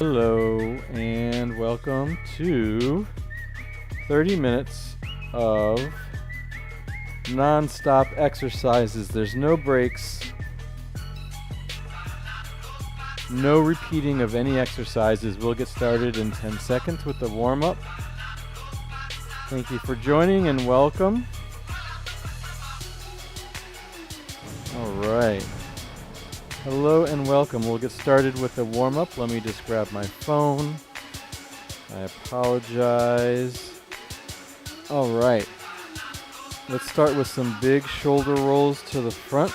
Hello and welcome to 30 minutes of non-stop exercises. There's no breaks, no repeating of any exercises. We'll get started in 10 seconds with the warm-up. Thank you for joining and welcome. All right. Hello and welcome. We'll get started with the warm-up. Let me just grab my phone. I apologize. All right. Let's start with some big shoulder rolls to the front.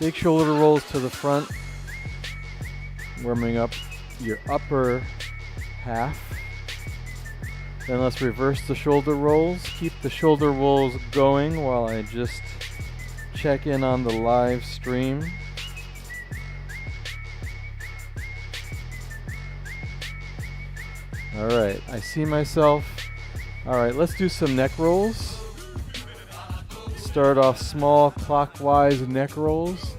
Big shoulder rolls to the front. Warming up your upper half. Then let's reverse the shoulder rolls. Keep the shoulder rolls going while I just check in on the live stream. All right, I see myself. All right, let's do some neck rolls. Start off small clockwise neck rolls.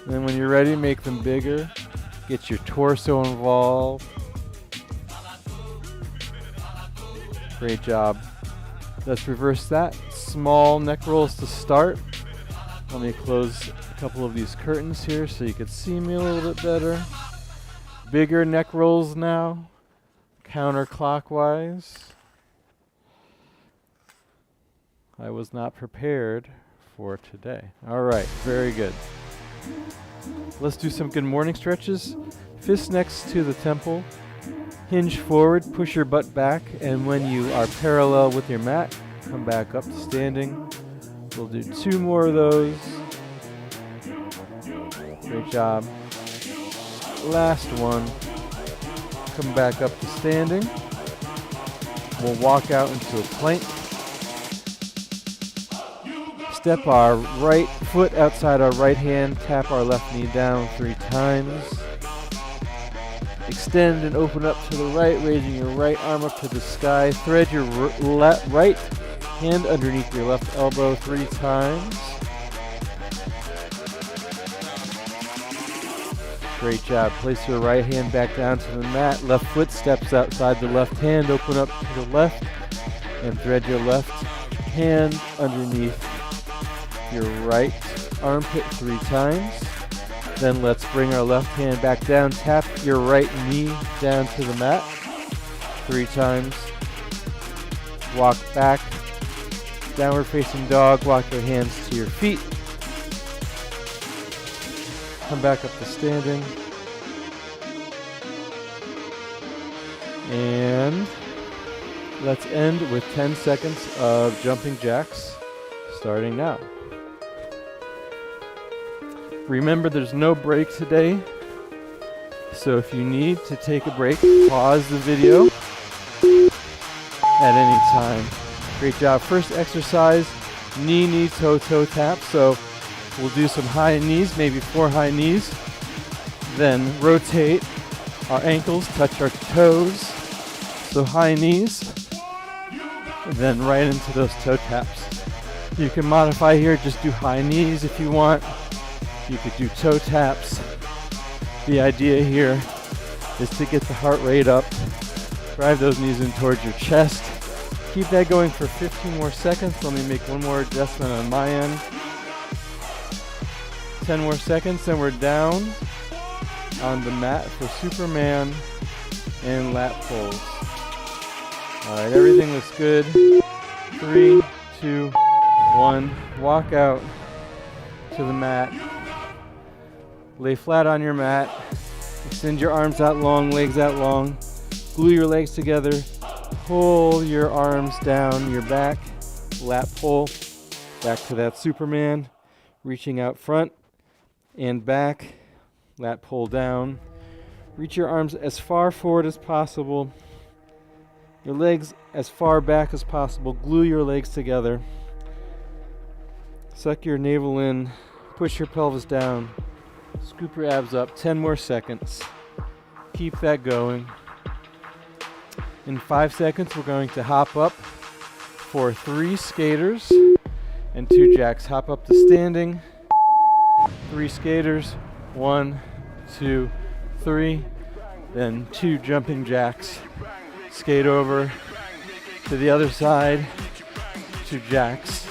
Then when you're ready, make them bigger. Get your torso involved. Great job. Let's reverse that. Small neck rolls to start. Let me close a couple of these curtains here so you can see me a little bit better. Bigger neck rolls now. Counterclockwise. I was not prepared for today. All right, very good. Let's do some good morning stretches. Fists next to the temple. Hinge forward, push your butt back, and when you are parallel with your mat, come back up to standing. We'll do 2 more of those. Great job. Last one. Come back up to standing. We'll walk out into a plank. Step our right foot outside our right hand, tap our left knee down 3 times. Extend and open up to the right, raising your right arm up to the sky. Thread your right hand underneath your left elbow 3 times. Great job. Place your right hand back down to the mat. Left foot steps outside the left hand. Open up to the left and thread your left hand underneath your right armpit 3 times. Then let's bring our left hand back down. Tap your right knee down to the mat 3 times. Walk back. Downward facing dog. Walk your hands to your feet. Come back up to standing. And let's end with 10 seconds of jumping jacks starting now. Remember, there's no break today, so if you need to take a break, pause the video at any time. Great job. First exercise, knee, toe, toe tap. So we'll do some high knees, maybe 4 high knees. Then rotate our ankles, touch our toes. So high knees, and then right into those toe taps. You can modify here, just do high knees if you want. You could do toe taps. The idea here is to get the heart rate up. Drive those knees in towards your chest. Keep that going for 15 more seconds. Let me make one more adjustment on my end. 10 more seconds, then we're down on the mat for Superman and lat pulls. All right, everything looks good. 3, 2, 1. Walk out to the mat. Lay flat on your mat. Extend your arms out long, legs out long. Glue your legs together. Pull your arms down your back. Lat pull. Back to that Superman. Reaching out front and back. Lat pull down. Reach your arms as far forward as possible. Your legs as far back as possible. Glue your legs together. Suck your navel in. Push your pelvis down. Scoop your abs up. 10 more seconds. Keep that going. In 5 seconds, we're going to hop up for 3 skaters and 2 jacks. Hop up to standing, 3 skaters, 1, 2, 3, then 2 jumping jacks. Skate over to the other side, 2 jacks.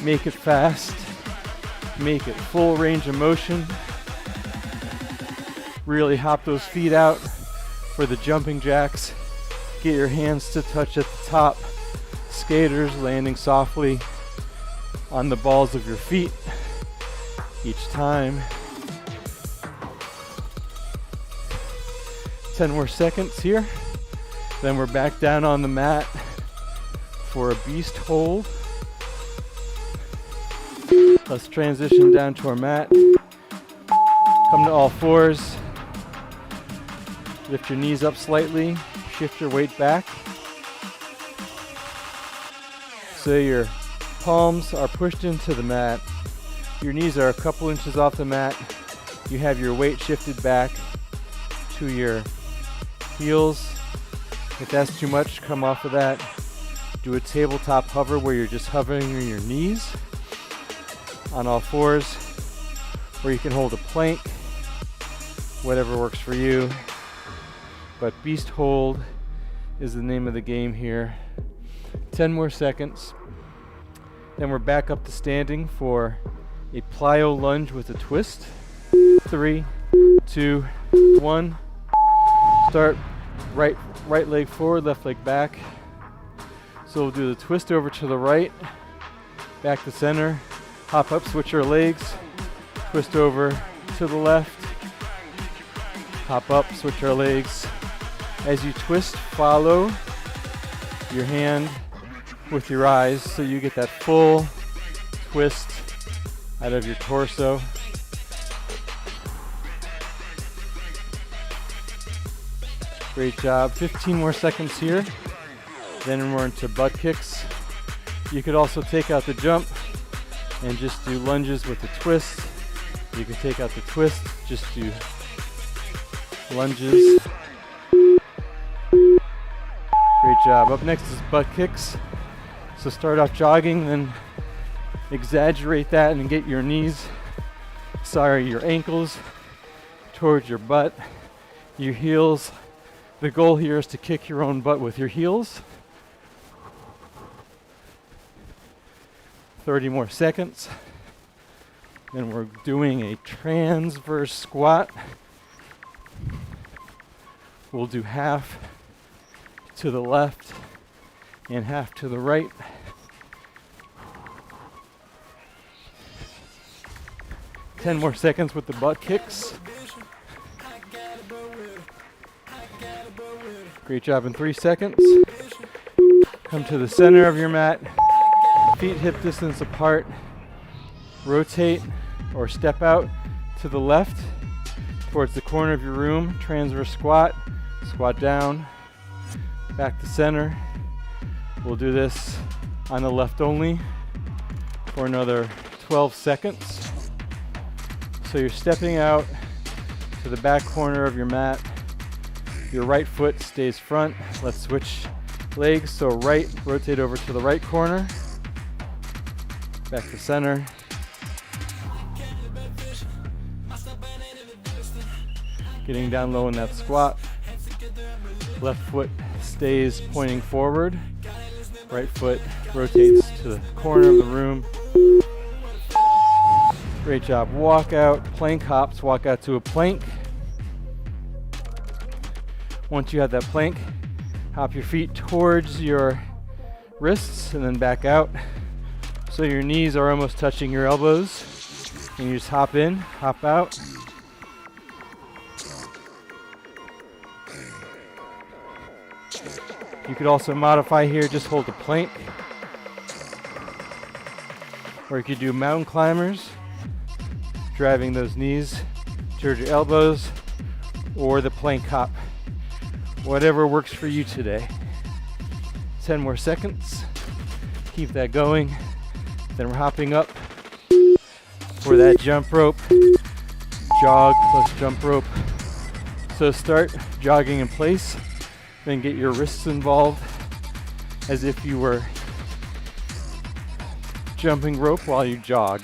Make it fast, make it full range of motion. Really hop those feet out for the jumping jacks. Get your hands to touch at the top. Skaters landing softly on the balls of your feet each time. 10 more seconds here. Then we're back down on the mat for a beast hold. Let's transition down to our mat. Come to all fours. Lift your knees up slightly. Shift your weight back. So your palms are pushed into the mat. Your knees are a couple inches off the mat. You have your weight shifted back to your heels. If that's too much, come off of that. Do a tabletop hover where you're just hovering your knees on all fours, or you can hold a plank, whatever works for you. But beast hold is the name of the game here. 10 more seconds. Then we're back up to standing for a plyo lunge with a twist. 3, 2, 1. Start right leg forward, left leg back. So we'll do the twist over to the right, back to center, hop up, switch our legs, twist over to the left, hop up, switch our legs. As you twist, follow your hand with your eyes so you get that full twist out of your torso. Great job. 15 more seconds here. Then we're into butt kicks. You could also take out the jump and just do lunges with the twist. You can take out the twist, just do lunges. Great job. Up next is butt kicks. So start off jogging, then exaggerate that and get your your ankles towards your butt, your heels. The goal here is to kick your own butt with your heels. 30 more seconds. Then we're doing a transverse squat. We'll do half to the left and half to the right. Ten more seconds with the butt kicks. Great job in 3 seconds. Come to the center of your mat. Feet hip distance apart. Rotate or step out to the left towards the corner of your room. Transverse squat. Squat down. Back to center. We'll do this on the left only for another 12 seconds. So you're stepping out to the back corner of your mat. Your right foot stays front. Let's switch legs. So right, rotate over to the right corner. Back to center. Getting down low in that squat. Left foot stays pointing forward. Right foot rotates to the corner of the room. Great job. Walk out, plank hops, walk out to a plank. Once you have that plank, hop your feet towards your wrists and then back out. So your knees are almost touching your elbows. And you just hop in, hop out. You could also modify here, just hold the plank. Or you could do mountain climbers, driving those knees towards your elbows, or the plank hop. Whatever works for you today. 10 more seconds. Keep that going. Then we're hopping up for that jump rope. Jog plus jump rope. So start jogging in place. Then get your wrists involved as if you were jumping rope while you jog.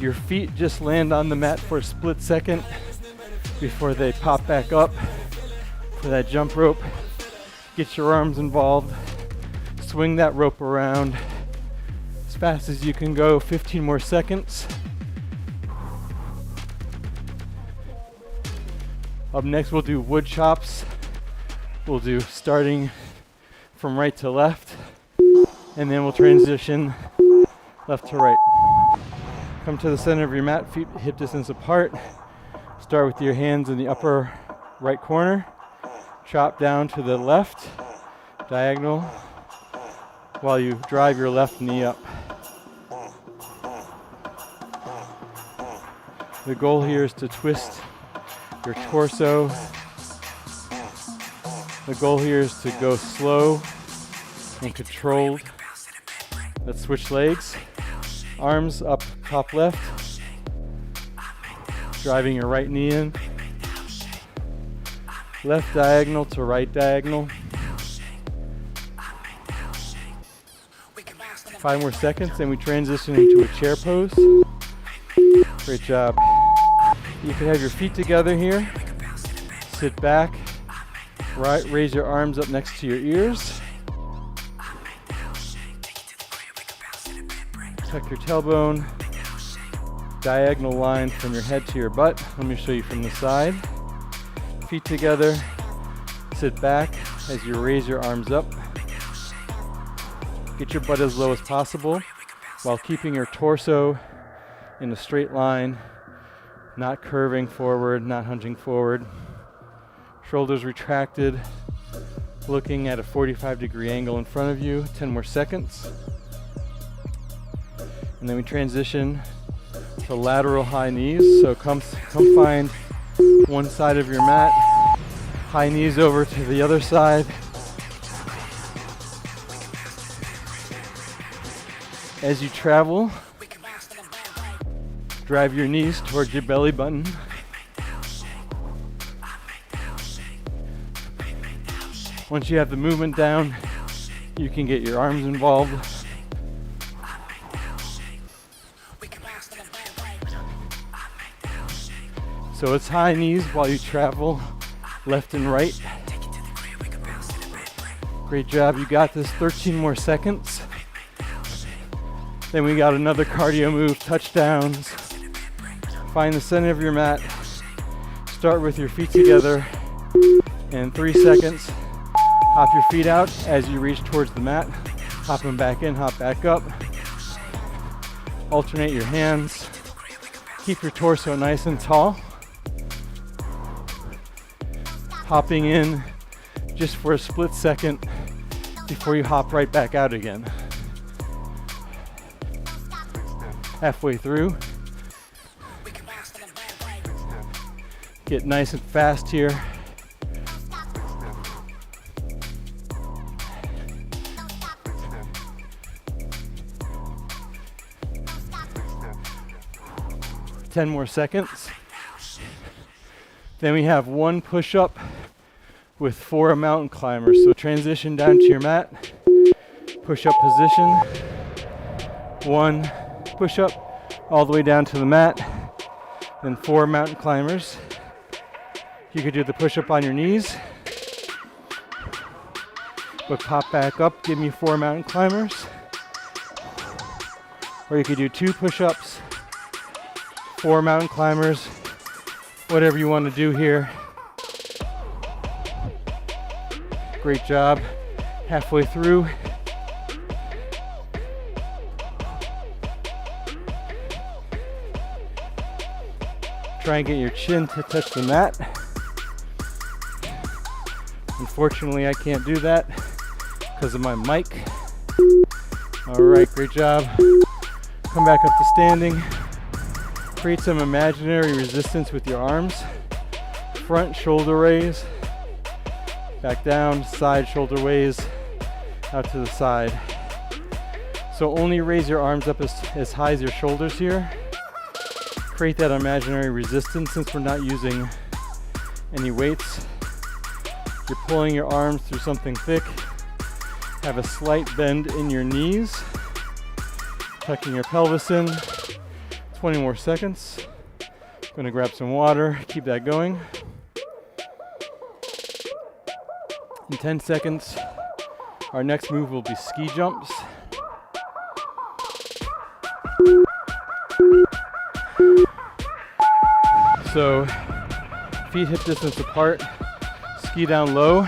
Your feet just land on the mat for a split second before they pop back up for that jump rope. Get your arms involved. Swing that rope around as fast as you can go. 15 more seconds. Up next, we'll do wood chops. We'll do starting from right to left, and then we'll transition left to right. Come to the center of your mat, feet hip distance apart. Start with your hands in the upper right corner. Chop down to the left, diagonal, while you drive your left knee up. The goal here is to twist your torso. The goal here is to go slow and controlled. Let's switch legs. Arms up top left. Driving your right knee in. Left diagonal to right diagonal. 5 more seconds and we transition into a chair pose. Great job. You can have your feet together here. Sit back. Right, raise your arms up next to your ears. Tuck your tailbone. Diagonal line from your head to your butt. Let me show you from the side. Feet together. Sit back as you raise your arms up. Get your butt as low as possible while keeping your torso in a straight line, not curving forward, not hunching forward. Shoulders retracted, looking at a 45-degree angle in front of you. 10 more seconds. And then we transition to lateral high knees. So come find one side of your mat, high knees over to the other side. As you travel, drive your knees towards your belly button. Once you have the movement down, you can get your arms involved. So it's high knees while you travel left and right. Great job, you got this. 13 more seconds. Then we got another cardio move, touchdowns. Find the center of your mat. Start with your feet together. And 3 seconds. Hop your feet out as you reach towards the mat. Hop them back in, hop back up. Alternate your hands. Keep your torso nice and tall. Hopping in just for a split second before you hop right back out again. Halfway through. Get nice and fast here. Ten more seconds. Then we have one push-up with 4 mountain climbers. So transition down to your mat. Push-up position. 1 push-up all the way down to the mat. Then 4 mountain climbers. You could do the push-up on your knees, but pop back up, give me 4 mountain climbers. Or you could do 2 push-ups, 4 mountain climbers, whatever you want to do here. Great job. Halfway through. Try and get your chin to touch the mat. Unfortunately, I can't do that because of my mic. All right, great job. Come back up to standing. Create some imaginary resistance with your arms. Front shoulder raise. Back down, side shoulder raise, out to the side. So only raise your arms up as high as your shoulders here. Create that imaginary resistance since we're not using any weights. You're pulling your arms through something thick. Have a slight bend in your knees. Tucking your pelvis in. 20 more seconds. Gonna grab some water, keep that going. In 10 seconds, our next move will be ski jumps. So, feet hip distance apart, ski down low.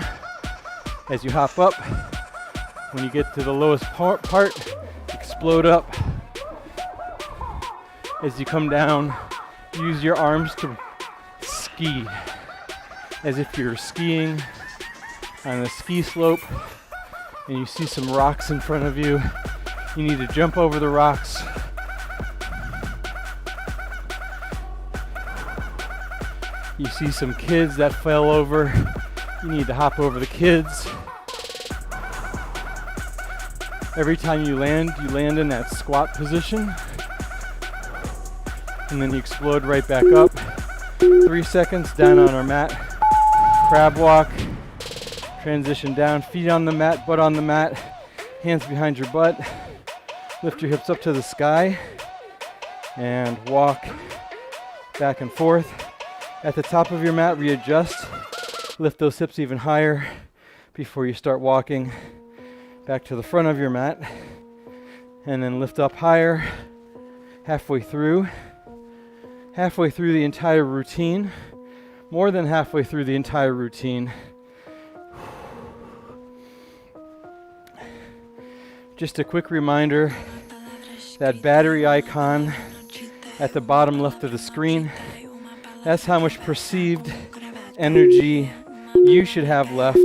As you hop up, when you get to the lowest part, explode up. As you come down, use your arms to ski, as if you're skiing on a ski slope and you see some rocks in front of you. You need to jump over the rocks. You see some kids that fell over. You need to hop over the kids. Every time you land in that squat position. And then you explode right back up. 3 seconds, down on our mat. Crab walk. Transition down, feet on the mat, butt on the mat. Hands behind your butt. Lift your hips up to the sky. And walk back and forth. At the top of your mat, readjust. Lift those hips even higher before you start walking back to the front of your mat. And then lift up higher, halfway through. Halfway through the entire routine, more than halfway through the entire routine. Just a quick reminder, that battery icon at the bottom left of the screen, that's how much perceived energy you should have left.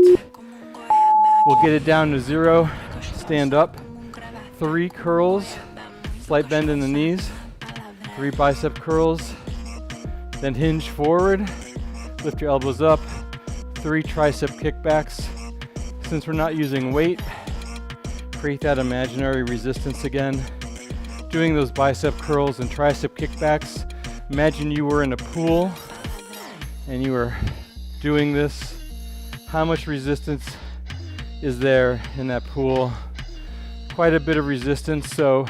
We'll get it down to 0, stand up, 3 curls, slight bend in the knees, 3 bicep curls, then hinge forward, lift your elbows up, 3 tricep kickbacks. Since we're not using weight, create that imaginary resistance again. Doing those bicep curls and tricep kickbacks, imagine you were in a pool and you were doing this. How much resistance is there in that pool? Quite a bit of resistance, so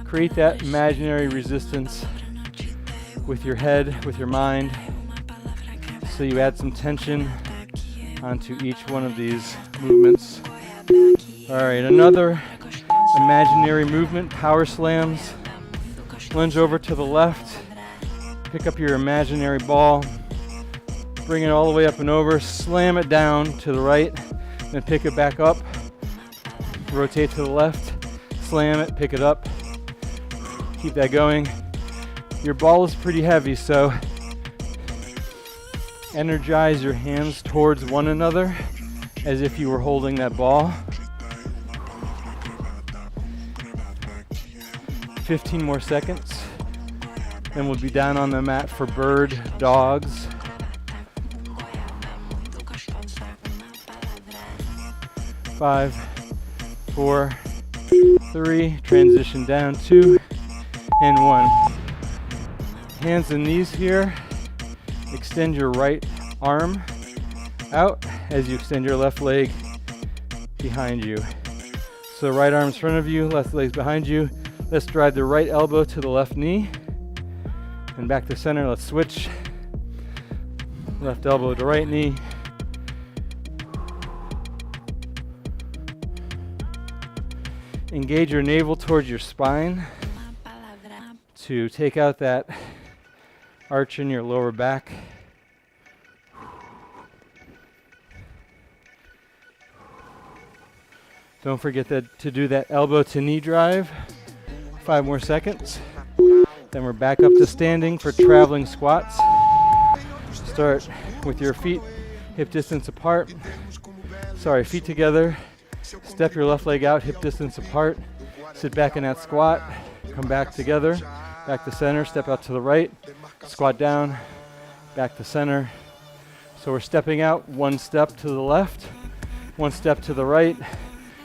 create that imaginary resistance with your head, with your mind, so you add some tension onto each one of these movements. All right, another imaginary movement, power slams. Lunge over to the left, pick up your imaginary ball, bring it all the way up and over, slam it down to the right, then pick it back up, rotate to the left, slam it, pick it up, keep that going. Your ball is pretty heavy, so energize your hands towards one another as if you were holding that ball. 15 more seconds. Then we'll be down on the mat for bird dogs. Five, 4, 3, transition down, 2, and 1. Hands and knees here. Extend your right arm out as you extend your left leg behind you. So right arm's in front of you, left leg's behind you. Let's drive the right elbow to the left knee and back to center. Let's switch. Left elbow to right knee. Engage your navel towards your spine to take out that arch in your lower back. Don't forget to do that elbow to knee drive. 5 more seconds. Then we're back up to standing for traveling squats. Start with your feet hip distance apart. Feet together. Step your left leg out, hip distance apart. Sit back in that squat. Come back together. Back to center, step out to the right. Squat down, back to center. So we're stepping out, 1 step to the left, 1 step to the right.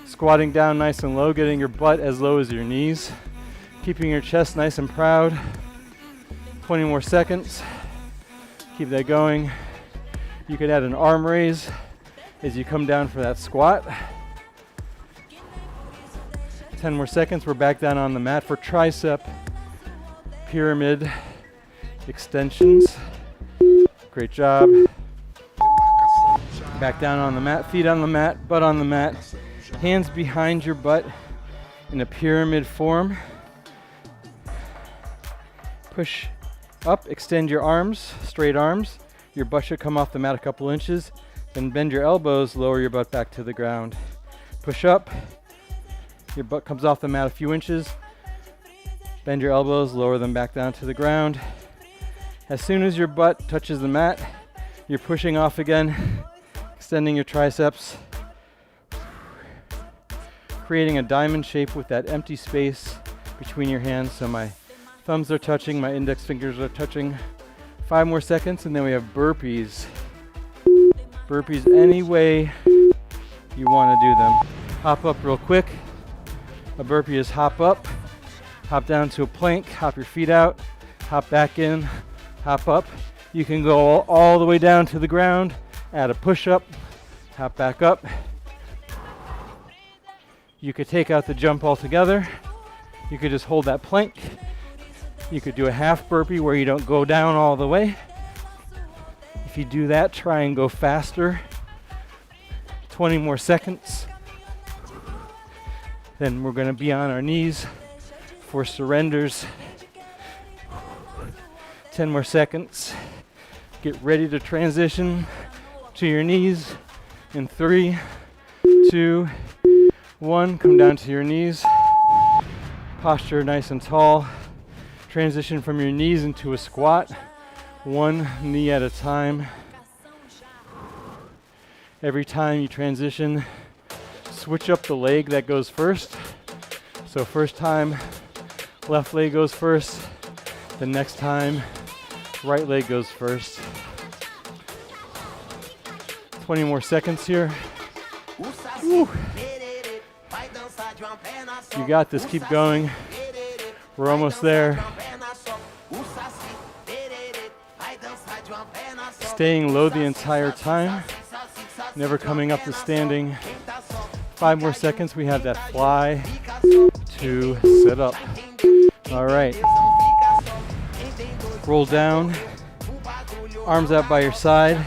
Squatting down nice and low, getting your butt as low as your knees. Keeping your chest nice and proud. 20 more seconds. Keep that going. You could add an arm raise as you come down for that squat. 10 more seconds. We're back down on the mat for tricep pyramid extensions. Great job. Back down on the mat, feet on the mat, butt on the mat, hands behind your butt in a pyramid form. Push up, extend your arms, straight arms. Your butt should come off the mat a couple inches. Then bend your elbows, lower your butt back to the ground. Push up, your butt comes off the mat a few inches. Bend your elbows, lower them back down to the ground. As soon as your butt touches the mat, you're pushing off again, extending your triceps, creating a diamond shape with that empty space between your hands. So my thumbs are touching, my index fingers are touching. 5 more seconds, and then we have burpees. Burpees any way you want to do them. Hop up real quick. A burpee is hop up, hop down to a plank, hop your feet out, hop back in, hop up. You can go all the way down to the ground, add a push-up, hop back up. You could take out the jump altogether. You could just hold that plank. You could do a half burpee where you don't go down all the way. If you do that, try and go faster. 20 more seconds. Then we're going to be on our knees for surrenders. 10 more seconds. Get ready to transition to your knees in 3, 2, 1. Come down to your knees. Posture nice and tall. Transition from your knees into a squat. 1 knee at a time. Every time you transition, switch up the leg that goes first. So first time, left leg goes first. The next time, right leg goes first. 20 more seconds here. Woo. You got this, keep going. We're almost there. Staying low the entire time, never coming up to standing. 5 more seconds, we have that fly to sit up. All right. Roll down, arms out by your side.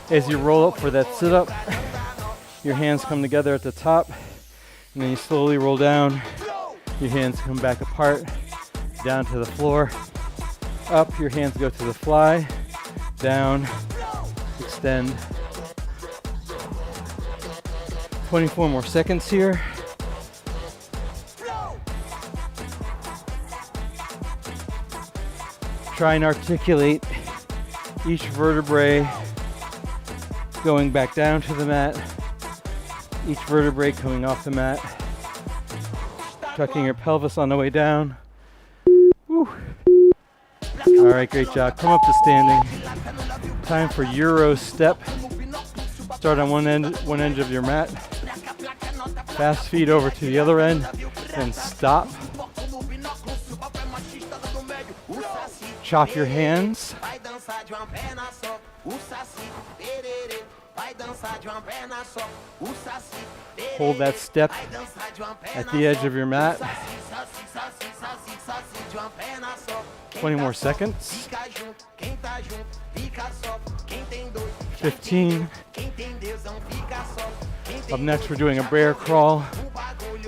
As you roll up for that sit up, your hands come together at the top, and then you slowly roll down. Your hands come back apart, down to the floor. Up, your hands go to the fly, down, extend. 24 more seconds here. Try and articulate each vertebrae going back down to the mat, each vertebrae coming off the mat. Tucking your pelvis on the way down. Woo. All right, great job. Come up to standing. Time for Euro step. Start on one end of your mat. Fast feet over to the other end, and stop. Chop your hands. Hold that step at the edge of your mat. 20 more seconds. 15. Up next, we're doing a bear crawl,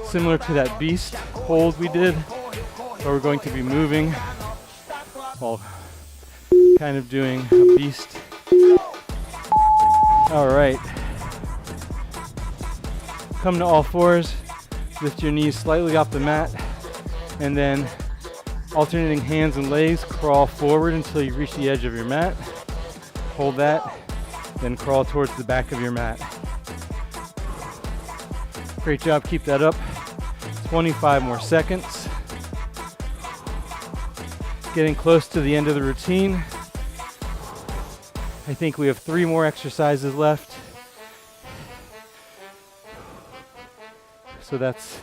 similar to that beast hold we did, but we're going to be moving while kind of doing a beast. All right. Come to all fours, lift your knees slightly off the mat, and then alternating hands and legs, crawl forward until you reach the edge of your mat. Hold that, then crawl towards the back of your mat. Great job, keep that up. 25 more seconds. Getting close to the end of the routine. I think we have 3 more exercises left. So that's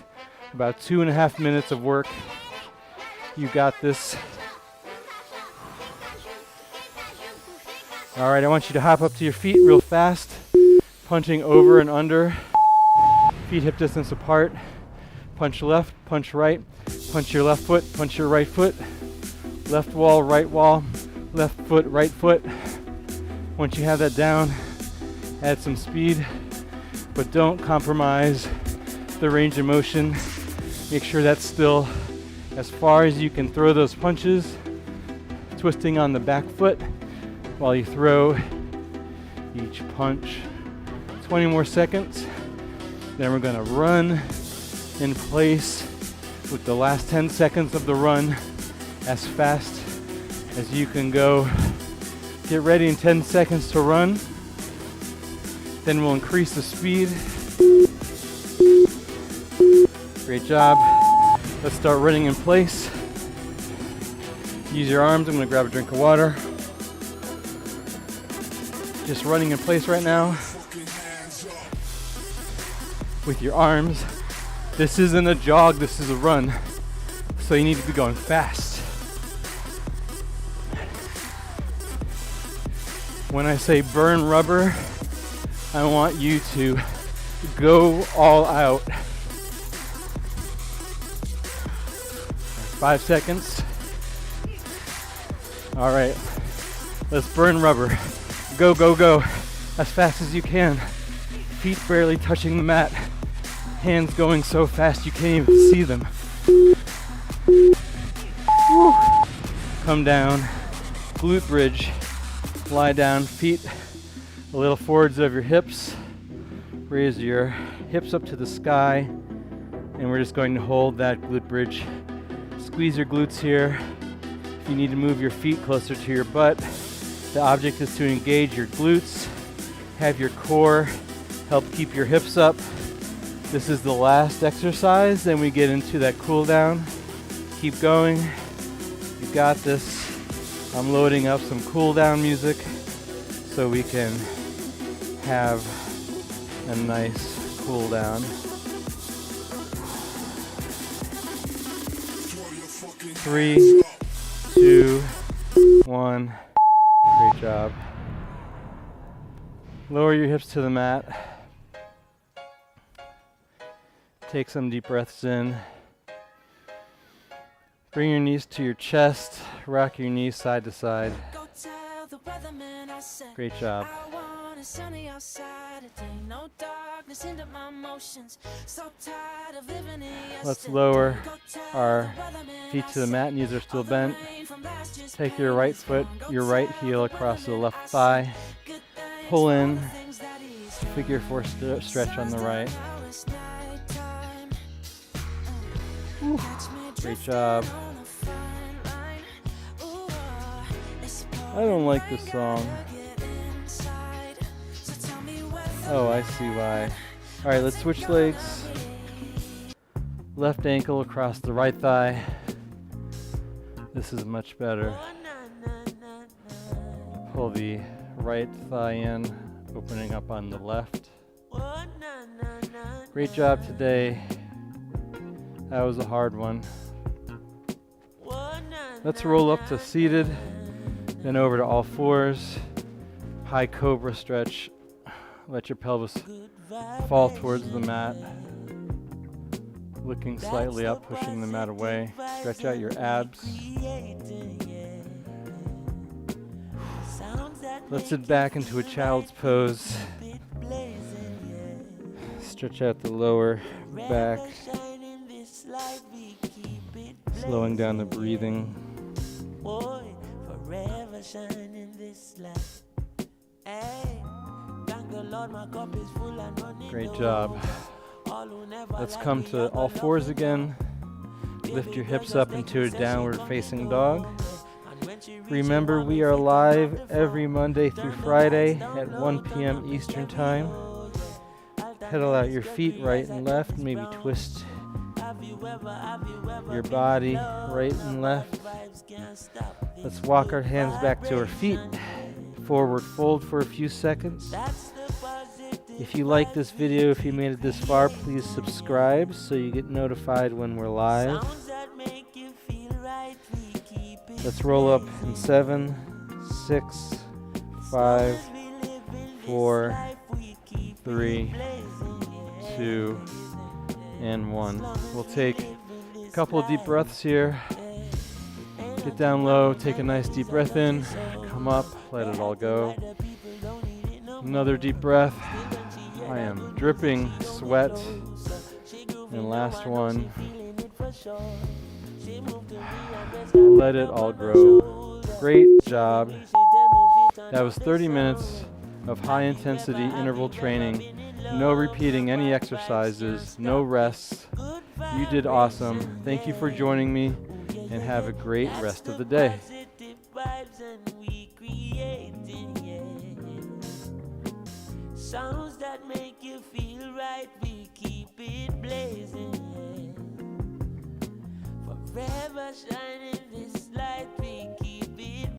about 2.5 minutes of work. You got this. All right, I want you to hop up to your feet real fast, punching over and under. Feet hip distance apart. Punch left, punch right, punch your left foot, punch your right foot. Left wall, left foot, right foot. Once you have that down, add some speed, but don't compromise the range of motion. Make sure that's still as far as you can throw those punches, twisting on the back foot while you throw each punch. 20 more seconds. Then we're gonna run in place with the last 10 seconds of the run as fast as you can go. Get ready in 10 seconds to run. Then we'll increase the speed. Great job. Let's start running in place. Use your arms. I'm gonna grab a drink of water. Just running in place right now with your arms. This isn't a jog, this is a run. So you need to be going fast. When I say burn rubber, I want you to go all out. 5 seconds. All right, let's burn rubber. Go, go, go, as fast as you can. Feet barely touching the mat. Hands going so fast you can't even see them. Woo. Come down, glute bridge. Lie down, feet a little forwards of your hips. Raise your hips up to the sky, and we're just going to hold that glute bridge. Squeeze your glutes here. If you need to move your feet closer to your butt, the object is to engage your glutes, have your core help keep your hips up. This is the last exercise, then we get into that cool down. Keep going. You got this. I'm loading up some cool down music so we can have a nice cool down. 3, 2, 1. Great job. Lower your hips to the mat. Take some deep breaths in. Bring your knees to your chest. Rock your knees side to side. Great job. Let's lower our feet to the mat. Knees are still bent. Take your right foot, your right heel across the left thigh. Pull in. Figure 4 stretch on the right. Whew. Great job. I don't like this song. Oh, I see why. All right, let's switch legs. Left ankle across the right thigh. This is much better. Pull the right thigh in, opening up on the left. Great job today. That was a hard one. Let's roll up to seated, then over to all fours. High cobra stretch. Let your pelvis fall towards the mat. Looking slightly up, pushing the mat away. Stretch out your abs. Let's sit back into a child's pose. Stretch out the lower back. Slowing down the breathing. Great job. Let's come to all fours again. Lift your hips up into a downward facing dog. Remember, we are live every Monday through Friday at 1 p.m. Eastern Time. Pedal out your feet right and left. Maybe twist your body right and left. Let's walk our hands back to our feet. Forward fold for a few seconds. If you like this video, if you made it this far, please subscribe so you get notified when we're live. Let's roll up in 7, 6, 5, 4, 3, 2, and 1. We'll take a couple of deep breaths here. Get down low, take a nice deep breath in, come up, let it all go. Another deep breath. I am dripping sweat. And last one. Let it all grow. Great job. That was 30 minutes of high intensity interval training. No repeating any exercises, no rests. You did awesome. Thank you for joining me, and have a great rest of the day. Sounds that make you feel right, we keep it blazing. Forever shining.